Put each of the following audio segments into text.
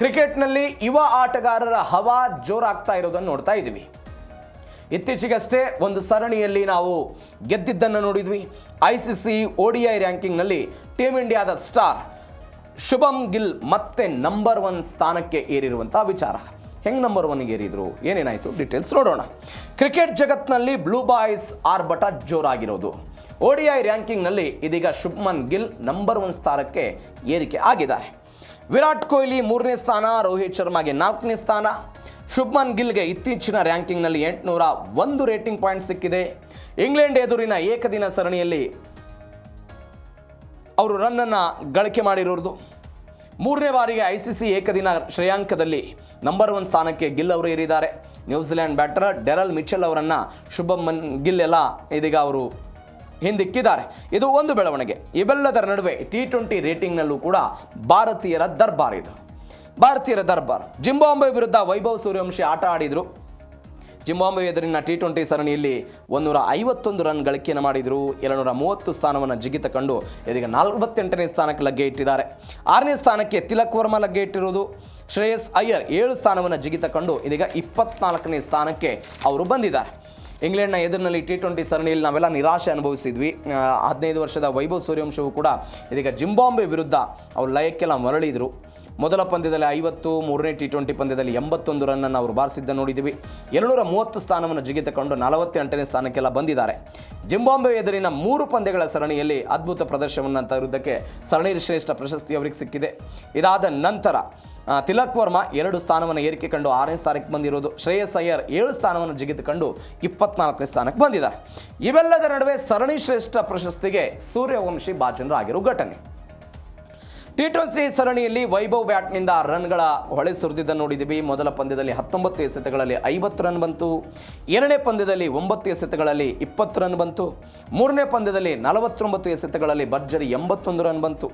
ಕ್ರಿಕೆಟ್ನಲ್ಲಿ ಯುವ ಆಟಗಾರರ ಹವಾ ಜೋರಾಗ್ತಾ ಇರೋದನ್ನು ನೋಡ್ತಾ ಇದ್ದೀವಿ. ಇತ್ತೀಚೆಗಷ್ಟೇ ಒಂದು ಸರಣಿಯಲ್ಲಿ ನಾವು ಗೆದ್ದಿದ್ದನ್ನು ನೋಡಿದ್ವಿ. ICC ODI ರ್ಯಾಂಕಿಂಗ್ನಲ್ಲಿ ಟೀಮ್ ಇಂಡಿಯಾದ ಸ್ಟಾರ್ ಶುಭಮ್ ಗಿಲ್ ಮತ್ತೆ ನಂಬರ್ 1 ಸ್ಥಾನಕ್ಕೆ ಏರಿರುವಂಥ ವಿಚಾರ. ಹೆಂಗೆ ನಂಬರ್ 1ಗೆ ಏರಿದ್ರು, ಏನೇನಾಯಿತು ಡೀಟೇಲ್ಸ್ ನೋಡೋಣ. ಕ್ರಿಕೆಟ್ ಜಗತ್ನಲ್ಲಿ ಬ್ಲೂ ಬಾಯ್ಸ್ ಆರ್ಭಟ ಜೋರಾಗಿರೋದು. ODI ರ್ಯಾಂಕಿಂಗ್ನಲ್ಲಿ ಇದೀಗ ಶುಭ್ಮನ್ ಗಿಲ್ ನಂಬರ್ 1 ಸ್ಥಾನಕ್ಕೆ ಏರಿಕೆ ಆಗಿದ್ದಾರೆ. ವಿರಾಟ್ ಕೊಹ್ಲಿ 3ನೇ ಸ್ಥಾನ, ರೋಹಿತ್ ಶರ್ಮಾಗೆ 4ನೇ ಸ್ಥಾನ. ಶುಭ್ಮನ್ ಗಿಲ್ಗೆ ಇತ್ತೀಚಿನ ರ್ಯಾಂಕಿಂಗ್ನಲ್ಲಿ 801 ರೇಟಿಂಗ್ ಪಾಯಿಂಟ್ ಸಿಕ್ಕಿದೆ. ಇಂಗ್ಲೆಂಡ್ ಎದುರಿನ ಏಕದಿನ ಸರಣಿಯಲ್ಲಿ ಅವರು ರನ್ನನ್ನು ಗಳಿಕೆ ಮಾಡಿರೋದು. 3ನೇ ಬಾರಿಗೆ ICC ಏಕದಿನ ಶ್ರೇಯಾಂಕದಲ್ಲಿ ನಂಬರ್ 1 ಸ್ಥಾನಕ್ಕೆ ಗಿಲ್ ಅವರು ಏರಿದ್ದಾರೆ. ನ್ಯೂಜಿಲೆಂಡ್ ಬ್ಯಾಟರ್ ಡೆರಲ್ ಮಿಚೆಲ್ ಅವರನ್ನು ಶುಭಮನ್ ಗಿಲ್ ಎಲ್ಲ ಇದೀಗ ಅವರು ಹಿಂದಿಕ್ಕಿದ್ದಾರೆ. ಇದು ಒಂದು ಬೆಳವಣಿಗೆ. ಇವೆಲ್ಲದರ ನಡುವೆ T20 ರೇಟಿಂಗ್ನಲ್ಲೂ ಕೂಡ ಭಾರತೀಯರ ದರ್ಬಾರ್ ಇದು. ಭಾರತೀಯರ ದರ್ಬಾರ್. ಜಿಂಬಾಬ್ವೆ ವಿರುದ್ಧ ವೈಭವ್ ಸೂರ್ಯವಂಶಿ ಆಟ ಆಡಿದರು. ಜಿಂಬಾಬ್ವೆ ಎದುರಿನ T20 ಸರಣಿಯಲ್ಲಿ 151 ರನ್ ಗಳಿಕೆಯನ್ನು ಮಾಡಿದರು. 230 ಸ್ಥಾನವನ್ನು ಜಿಗಿತ ಕಂಡು ಇದೀಗ 48ನೇ ಸ್ಥಾನಕ್ಕೆ ಲಗ್ಗೆ ಇಟ್ಟಿದ್ದಾರೆ. 6ನೇ ಸ್ಥಾನಕ್ಕೆ ತಿಲಕ್ ವರ್ಮಾ ಲಗ್ಗೆ ಇಟ್ಟಿರುವುದು. ಶ್ರೇಯಸ್ ಅಯ್ಯರ್ 7 ಸ್ಥಾನವನ್ನು ಜಿಗಿತ ಕಂಡು ಇದೀಗ 24ನೇ ಸ್ಥಾನಕ್ಕೆ ಅವರು ಬಂದಿದ್ದಾರೆ. ಇಂಗ್ಲೆಂಡ್ನ ಎದುರಿನಲ್ಲಿ T20 ಸರಣಿಯಲ್ಲಿ ನಾವೆಲ್ಲ ನಿರಾಶೆ ಅನುಭವಿಸಿದ್ವಿ. 15 ವರ್ಷದ ವೈಭವ್ ಸೂರ್ಯವಂಶವು ಕೂಡ ಇದೀಗ ಜಿಂಬಾಬ್ವೆ ವಿರುದ್ಧ ಅವರು ಲಯಕ್ಕೆಲ್ಲ ಮರಳಿದರು. ಮೊದಲ ಪಂದ್ಯದಲ್ಲಿ 50, 3ನೇ T20 ಪಂದ್ಯದಲ್ಲಿ 81 ರನ್ನನ್ನು ಅವರು ಬಾರಿಸಿದ್ದ ನೋಡಿದ್ದೀವಿ. 230 ಸ್ಥಾನವನ್ನು ಜಿಗಿತಕೊಂಡು 48ನೇ ಸ್ಥಾನಕ್ಕೆಲ್ಲ ಬಂದಿದ್ದಾರೆ. ಜಿಂಬಾಬ್ವೆ ಎದುರಿನ 3 ಪಂದ್ಯಗಳ ಸರಣಿಯಲ್ಲಿ ಅದ್ಭುತ ಪ್ರದರ್ಶನವನ್ನು ತರುವುದಕ್ಕೆ ಸರಣಿ ಶ್ರೇಷ್ಠ ಪ್ರಶಸ್ತಿ ಅವರಿಗೆ ಸಿಕ್ಕಿದೆ. ಇದಾದ ನಂತರ ತಿಲಕ್ ವರ್ಮಾ 2 ಸ್ಥಾನವನ್ನು ಏರಿಕೆ ಕಂಡು 6ನೇ ಸ್ಥಾನಕ್ಕೆ ಬಂದಿರೋದು. ಶ್ರೇಯಸ್ ಅಯ್ಯರ್ 7 ಸ್ಥಾನವನ್ನು ಜಿಗಿತುಕೊಂಡು 24ನೇ ಸ್ಥಾನಕ್ಕೆ ಬಂದಿದ್ದಾರೆ. ಇವೆಲ್ಲದರ ನಡುವೆ ಸರಣಿ ಶ್ರೇಷ್ಠ ಪ್ರಶಸ್ತಿಗೆ ಸೂರ್ಯವಂಶಿ ಭಾಜನರಾಗಿರೋ ಘಟನೆ. T20 ಸರಣಿಯಲ್ಲಿ ವೈಭವ್ ಬ್ಯಾಟ್ನಿಂದ ರನ್ಗಳ ಹೊಳೆ ಸುರಿದಿದ್ದನ್ನು ನೋಡಿದ್ದೀವಿ. ಮೊದಲ ಪಂದ್ಯದಲ್ಲಿ 19 ಎಸೆತಗಳಲ್ಲಿ 50 ರನ್ ಬಂತು. 2ನೇ ಪಂದ್ಯದಲ್ಲಿ 9 ಎಸೆತಗಳಲ್ಲಿ 20 ರನ್ ಬಂತು. 3ನೇ ಪಂದ್ಯದಲ್ಲಿ 49 ಎಸೆತಗಳಲ್ಲಿ ಭರ್ಜರಿ 81 ರನ್ ಬಂತು.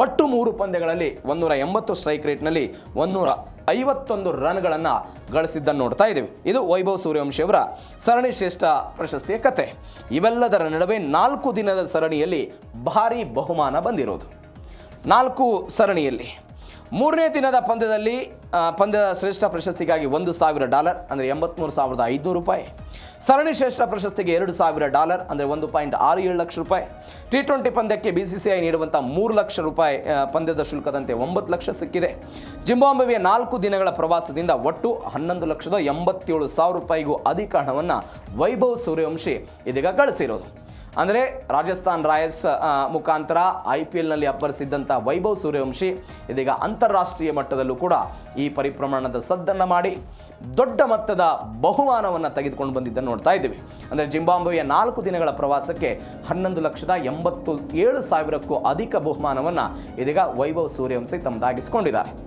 ಒಟ್ಟು 3 ಪಂದ್ಯಗಳಲ್ಲಿ 180 ಸ್ಟ್ರೈಕ್ ರೇಟ್ನಲ್ಲಿ 151 ರನ್ಗಳನ್ನು ಗಳಿಸಿದ್ದನ್ನು ನೋಡ್ತಾ ಇದ್ದೀವಿ. ಇದು ವೈಭವ್ ಸೂರ್ಯವಂಶಿಯವರ ಸರಣಿ ಶ್ರೇಷ್ಠ ಪ್ರಶಸ್ತಿಯ ಕತೆ. ಇವೆಲ್ಲದರ ನಡುವೆ 4 ದಿನದ ಸರಣಿಯಲ್ಲಿ ಭಾರೀ ಬಹುಮಾನ ಬಂದಿರೋದು. 4 ಸರಣಿಯಲ್ಲಿ 3ನೇ ದಿನದ ಪಂದ್ಯದ ಶ್ರೇಷ್ಠ ಪ್ರಶಸ್ತಿಗಾಗಿ $1,000 ಅಂದರೆ $83,500. ಸರಣಿ ಶ್ರೇಷ್ಠ ಪ್ರಶಸ್ತಿಗೆ $2,000 ಅಂದರೆ $1.67 ಲಕ್ಷ. T20 ಪಂದ್ಯಕ್ಕೆ BCCI ನೀಡುವಂಥ $3 ಲಕ್ಷ ಪಂದ್ಯದ ಶುಲ್ಕದಂತೆ $9 ಲಕ್ಷ ಸಿಕ್ಕಿದೆ. ಜಿಂಬಾಬ್ವೆಯ 4 ದಿನಗಳ ಪ್ರವಾಸದಿಂದ ಒಟ್ಟು $11,87,000ಗೂ ಅಧಿಕ ಹಣವನ್ನು ವೈಭವ್ ಸೂರ್ಯವಂಶಿ ಇದೀಗ ಗಳಿಸಿರೋದು. ಅಂದರೆ ರಾಜಸ್ಥಾನ್ ರಾಯಲ್ಸ್ ಮುಖಾಂತರ IPLನಲ್ಲಿ ಅಬ್ಬರಿಸಿದ್ದಂಥ ವೈಭವ್ ಸೂರ್ಯವಂಶಿ ಇದೀಗ ಅಂತಾರಾಷ್ಟ್ರೀಯ ಮಟ್ಟದಲ್ಲೂ ಕೂಡ ಈ ಪರಿಪ್ರಮಾಣದ ಸದ್ದನ್ನು ಮಾಡಿ ದೊಡ್ಡ ಮೊತ್ತದ ಬಹುಮಾನವನ್ನು ತೆಗೆದುಕೊಂಡು ಬಂದಿದ್ದನ್ನು ನೋಡ್ತಾ ಇದ್ದೀವಿ. ಅಂದರೆ ಜಿಂಬಾಬ್ವೆಯ 4 ದಿನಗಳ ಪ್ರವಾಸಕ್ಕೆ $11,87,000ಕ್ಕೂ ಅಧಿಕ ಬಹುಮಾನವನ್ನು ಇದೀಗ ವೈಭವ್ ಸೂರ್ಯವಂಶಿ ತಮ್ಮದಾಗಿಸಿಕೊಂಡಿದ್ದಾರೆ.